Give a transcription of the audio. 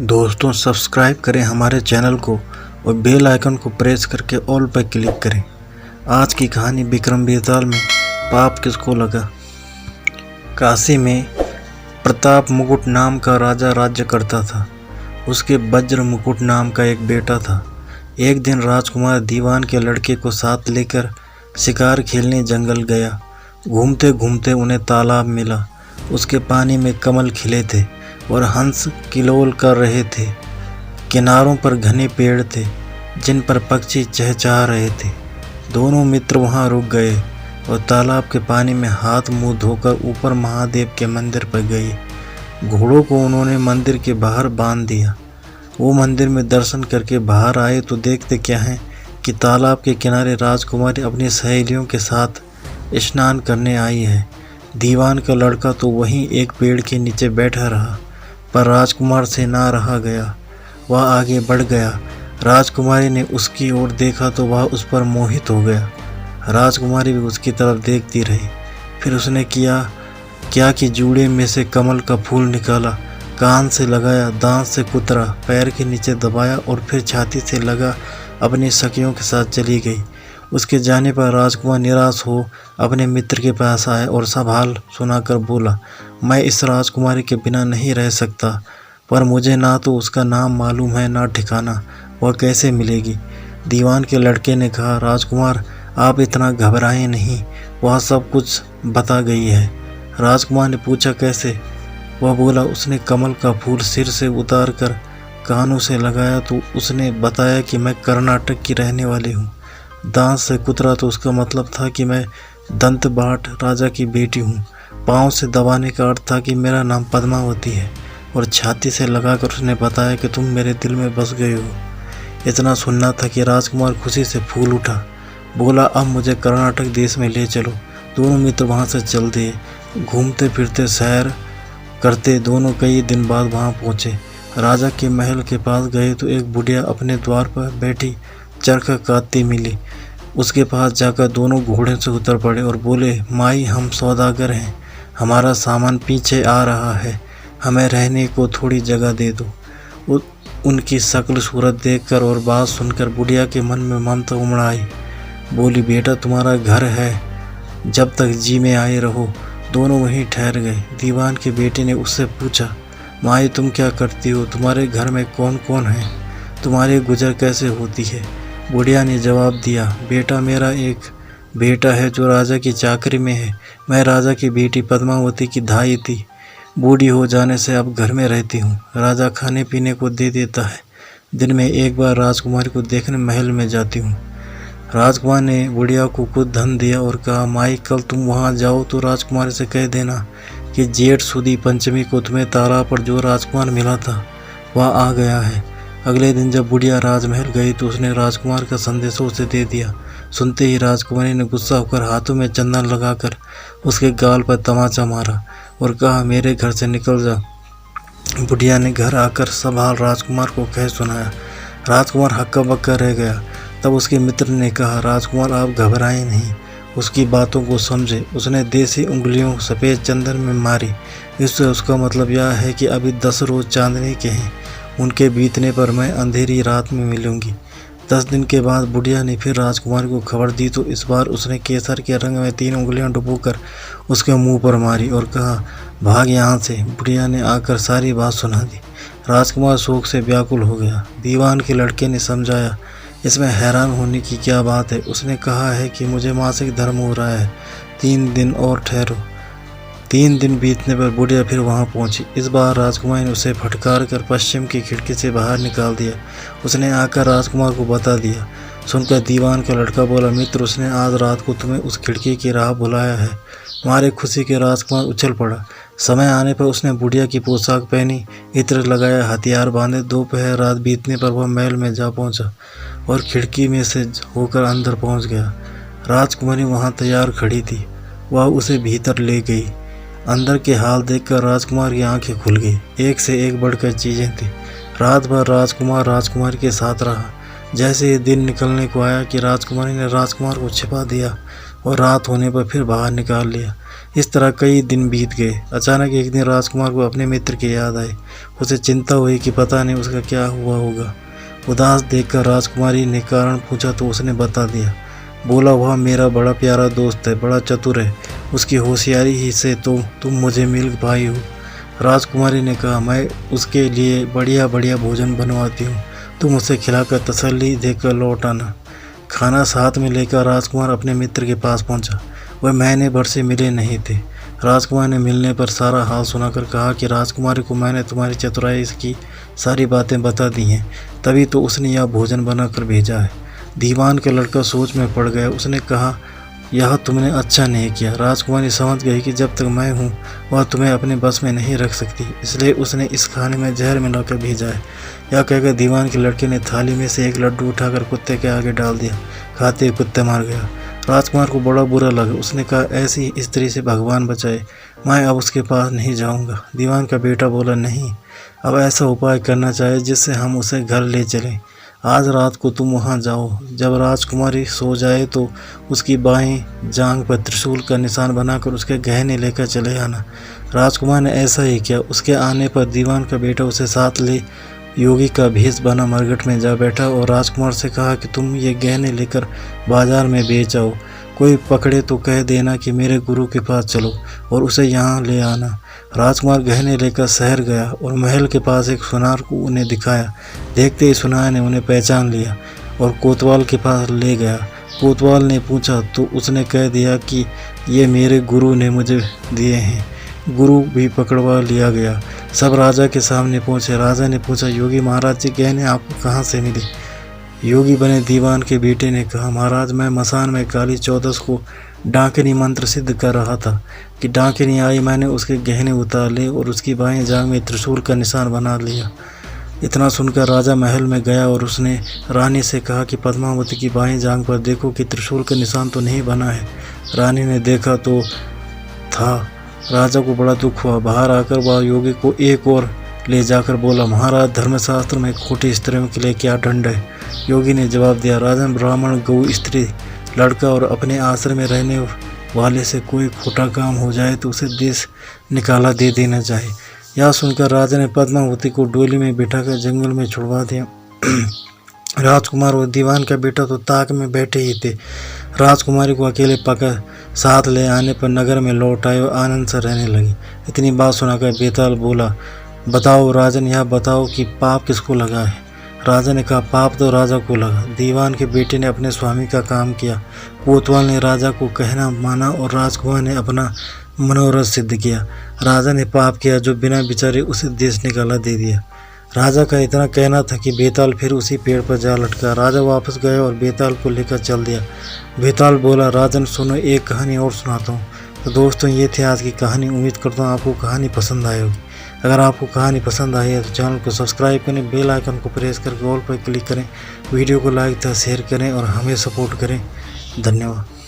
दोस्तों सब्सक्राइब करें हमारे चैनल को और बेल आइकन को प्रेस करके ऑल पर क्लिक करें। आज की कहानी विक्रम बेताल में पाप किसको लगा। काशी में प्रताप मुकुट नाम का राजा राज्य करता था। उसके वज्र मुकुट नाम का एक बेटा था। एक दिन राजकुमार दीवान के लड़के को साथ लेकर शिकार खेलने जंगल गया। घूमते घूमते उन्हें तालाब मिला। उसके पानी में कमल खिले थे और हंस किलोल कर रहे थे। किनारों पर घने पेड़ थे जिन पर पक्षी चहचहा रहे थे। दोनों मित्र वहां रुक गए और तालाब के पानी में हाथ मुंह धोकर ऊपर महादेव के मंदिर पर गए। घोड़ों को उन्होंने मंदिर के बाहर बांध दिया। वो मंदिर में दर्शन करके बाहर आए तो देखते क्या है कि तालाब के किनारे राजकुमारी अपनी सहेलियों के साथ स्नान करने आई है। दीवान का लड़का तो वहीं एक पेड़ के नीचे बैठा रहा, पर राजकुमार से ना रहा गया। वह आगे बढ़ गया। राजकुमारी ने उसकी ओर देखा तो वह उस पर मोहित हो गया। राजकुमारी भी उसकी तरफ देखती रही। फिर उसने क्या कि जूड़े में से कमल का फूल निकाला, कान से लगाया, दांत से कुतरा, पैर के नीचे दबाया और फिर छाती से लगा अपनी सखियों के साथ चली गई। उसके जाने पर राजकुमार निराश हो अपने मित्र के पास आया और सब हाल सुनाकर बोला, मैं इस राजकुमारी के बिना नहीं रह सकता, पर मुझे ना तो उसका नाम मालूम है ना ठिकाना, वह कैसे मिलेगी। दीवान के लड़के ने कहा, राजकुमार आप इतना घबराएं नहीं, वह सब कुछ बता गई है। राजकुमार ने पूछा, कैसे। वह बोला, उसने कमल का फूल सिर से उतार कर कानों से लगाया तो उसने बताया कि मैं कर्नाटक की रहने वाली हूँ। दांत से कुतरा तो उसका मतलब था कि मैं दंतबाट राजा की बेटी हूँ। पाँव से दबाने का अर्थ था कि मेरा नाम पद्मावती है। और छाती से लगाकर उसने बताया कि तुम मेरे दिल में बस गए हो। इतना सुनना था कि राजकुमार खुशी से फूल उठा। बोला, अब मुझे कर्नाटक देश में ले चलो। दोनों मित्र वहाँ से चल दिए। घूमते फिरते सैर करते दोनों कई दिन बाद वहाँ पहुँचे। राजा के महल के पास गए तो एक बुढ़िया अपने द्वार पर बैठी चरखा काटती मिली। उसके पास जाकर दोनों घोड़े से उतर पड़े और बोले, माई हम सौदागर हैं, हमारा सामान पीछे आ रहा है, हमें रहने को थोड़ी जगह दे दो। उनकी शक्ल सूरत देखकर और बात सुनकर बुढ़िया के मन में ममता उमड़ आई। बोली, बेटा तुम्हारा घर है, जब तक जी में आए रहो। दोनों वहीं ठहर गए। दीवान के बेटे ने उससे पूछा, माई तुम क्या करती हो, तुम्हारे घर में कौन कौन है, तुम्हारी गुजर कैसे होती है। बुढ़िया ने जवाब दिया, बेटा मेरा एक बेटा है जो राजा की चाकरी में है। मैं राजा की बेटी पद्मावती की धाई थी। बूढ़ी हो जाने से अब घर में रहती हूँ। राजा खाने पीने को दे देता है। दिन में एक बार राजकुमारी को देखने महल में जाती हूँ। राजकुमार ने बुढ़िया को कुछ धन दिया और कहा, माई कल तुम वहाँ जाओ तो राजकुमारी से कह देना कि जेठ सुदी पंचमी को तुम्हें तारा पर जो राजकुमार मिला था वह आ गया है। अगले दिन जब बुढ़िया राजमहल गई तो उसने राजकुमार का संदेशा उसे दे दिया। सुनते ही राजकुमारी ने गुस्सा होकर हाथों में चंदन लगाकर उसके गाल पर तमाचा मारा और कहा, मेरे घर से निकल जा। बुढ़िया ने घर आकर सब हाल राजकुमार को कह सुनाया। राजकुमार हक्का बक्का रह गया। तब उसके मित्र ने कहा, राजकुमार आप घबराएं नहीं, उसकी बातों को समझे। उसने देसी उंगलियों सफ़ेद चंदन में मारी। इससे उसका मतलब यह है कि अभी 10 रोज चांदनी के हैं, उनके बीतने पर मैं अंधेरी रात में मिलूंगी। 10 दिन के बाद बुढ़िया ने फिर राजकुमार को खबर दी तो इस बार उसने केसर के रंग में 3 उंगलियां डुबोकर उसके मुंह पर मारी और कहा, भाग यहाँ से। बुढ़िया ने आकर सारी बात सुना दी। राजकुमार शोक से व्याकुल हो गया। दीवान के लड़के ने समझाया, इसमें हैरान होने की क्या बात है, उसने कहा है कि मुझे मासिक धर्म हो रहा है, 3 दिन और ठहरो। 3 दिन बीतने पर बुढ़िया फिर वहां पहुंची। इस बार राजकुमार ने उसे फटकार कर पश्चिम की खिड़की से बाहर निकाल दिया। उसने आकर राजकुमार को बता दिया। सुनकर दीवान का लड़का बोला, मित्र उसने आज रात को तुम्हें उस खिड़की की राह बुलाया है। हमारे खुशी के राजकुमार उछल पड़ा। समय आने पर उसने बुढ़िया की पोशाक पहनी, इत्र लगाया, हथियार बांधे। दोपहर रात बीतने पर वह महल में जा पहुंचा और खिड़की में से होकर अंदर पहुंच गया। राजकुमारी वहां तैयार खड़ी थी। वह उसे भीतर ले गई। अंदर के हाल देखकर राजकुमार की आंखें खुल गई। एक से एक बढ़कर चीजें थी। रात भर राजकुमारी के साथ रहा। जैसे ही दिन निकलने को आया कि राजकुमारी ने राजकुमार को छिपा दिया और रात होने पर फिर बाहर निकाल लिया। इस तरह कई दिन बीत गए। अचानक एक दिन राजकुमार को अपने मित्र की याद आई। उसे चिंता हुई कि पता नहीं उसका क्या हुआ होगा। उदास देखकर राजकुमारी ने कारण पूछा तो उसने बता दिया। बोला, वह मेरा बड़ा प्यारा दोस्त है, बड़ा चतुर है, उसकी होशियारी ही से तो तुम मुझे मिल पाई हो। राजकुमारी ने कहा, मैं उसके लिए बढ़िया बढ़िया भोजन बनवाती हूँ, तुम उसे खिलाकर तसल्ली देकर लौट आना। खाना साथ में लेकर राजकुमार अपने मित्र के पास पहुंचा। वह महीने भर से मिले नहीं थे। राजकुमार ने मिलने पर सारा हाल सुनाकर कहा कि राजकुमारी को मैंने तुम्हारी चतुराई की सारी बातें बता दी हैं, तभी तो उसने यह भोजन बनाकर भेजा है। दीवान का लड़का सोच में पड़ गया। उसने कहा, यह तुमने अच्छा नहीं किया। राजकुमारी समझ गई कि जब तक मैं हूँ वह तुम्हें अपने बस में नहीं रख सकती, इसलिए उसने इस खाने में जहर मिलाकर भेजा है। यह कहकर दीवान के लड़के ने थाली में से एक लड्डू उठाकर कुत्ते के आगे डाल दिया। खाते ही कुत्ते मार गया। राजकुमार को बड़ा बुरा लगा। उसने कहा, ऐसी स्त्री से भगवान बचाए, मैं अब उसके पास नहीं जाऊंगा। दीवान का बेटा बोला, नहीं, अब ऐसा उपाय करना चाहिए जिससे हम उसे घर ले चलें। आज रात को तुम वहां जाओ। जब राजकुमारी सो जाए तो उसकी बाएं जांघ पर त्रिशूल का निशान बनाकर उसके गहने लेकर चले आना। राजकुमार ने ऐसा ही किया। उसके आने पर दीवान का बेटा उसे साथ ले योगी का भेष बना मरघट में जा बैठा और राजकुमार से कहा कि तुम ये गहने लेकर बाजार में बेच आओ। कोई पकड़े तो कह देना कि मेरे गुरु के पास चलो और उसे यहाँ ले आना। राजकुमार गहने लेकर शहर गया और महल के पास एक सुनार को उन्हें दिखाया। देखते ही सुनार ने उन्हें पहचान लिया और कोतवाल के पास ले गया। कोतवाल ने पूछा तो उसने कह दिया कि ये मेरे गुरु ने मुझे दिए हैं। गुरु भी पकड़वा लिया गया। सब राजा के सामने पहुंचे। राजा ने पूछा, योगी महाराज जी, गहने आपको कहाँ से मिले? योगी बने दीवान के बेटे ने कहा, महाराज, मैं मसान में काली चौदस को डाकिनी मंत्र सिद्ध कर रहा था कि डाकिनी आई, मैंने उसके गहने उतार लिए और उसकी बाएं जांघ में त्रिशूल का निशान बना लिया। इतना सुनकर राजा महल में गया और उसने रानी से कहा कि पद्मावती की बाएं जांघ पर देखो कि त्रिशूल का निशान तो नहीं बना है। रानी ने देखा तो था। राजा को बड़ा दुख हुआ। बाहर आकर वह योगी को एक और ले जाकर बोला, महाराज, धर्मशास्त्र में खोटी स्त्रियों के लिए क्या दंड है? योगी ने जवाब दिया, राजन, ब्राह्मण, गौ, स्त्री, लड़का और अपने आश्रम में रहने वाले से कोई खोटा काम हो जाए तो उसे देश निकाला दे देना चाहिए। यह सुनकर राजा ने पद्मावती को डोली में बिठाकर जंगल में छुड़वा दिया। राजकुमार और दीवान का बेटा तो ताक में बैठे ही थे। राजकुमारी को अकेले पकड़ साथ ले आने पर नगर में लौट आए और आनंद से रहने लगी। इतनी बात सुनाकर बेताल बोला, बताओ राजन, यह बताओ कि पाप किसको लगा है? राजा ने कहा, पाप तो राजा को लगा। दीवान के बेटे ने अपने स्वामी का काम किया। कोतवाल ने राजा को कहना माना और राजकुमार ने अपना मनोरथ सिद्ध किया। राजा ने पाप किया जो बिना विचारे उसे देश निकाला दे दिया। राजा का इतना कहना था कि बेताल फिर उसी पेड़ पर जा लटका। राजा वापस गया और बेताल को लेकर चल दिया। बेताल बोला, राजन सुनो, एक कहानी और सुनाता हूँ। तो दोस्तों, ये थी आज की कहानी। उम्मीद करता हूँ आपको कहानी पसंद आई होगी। अगर आपको कहानी पसंद आई है तो चैनल को सब्सक्राइब करें, बेल आइकन को प्रेस करके ऑल पर क्लिक करें, वीडियो को लाइक तथा शेयर करें और हमें सपोर्ट करें। धन्यवाद।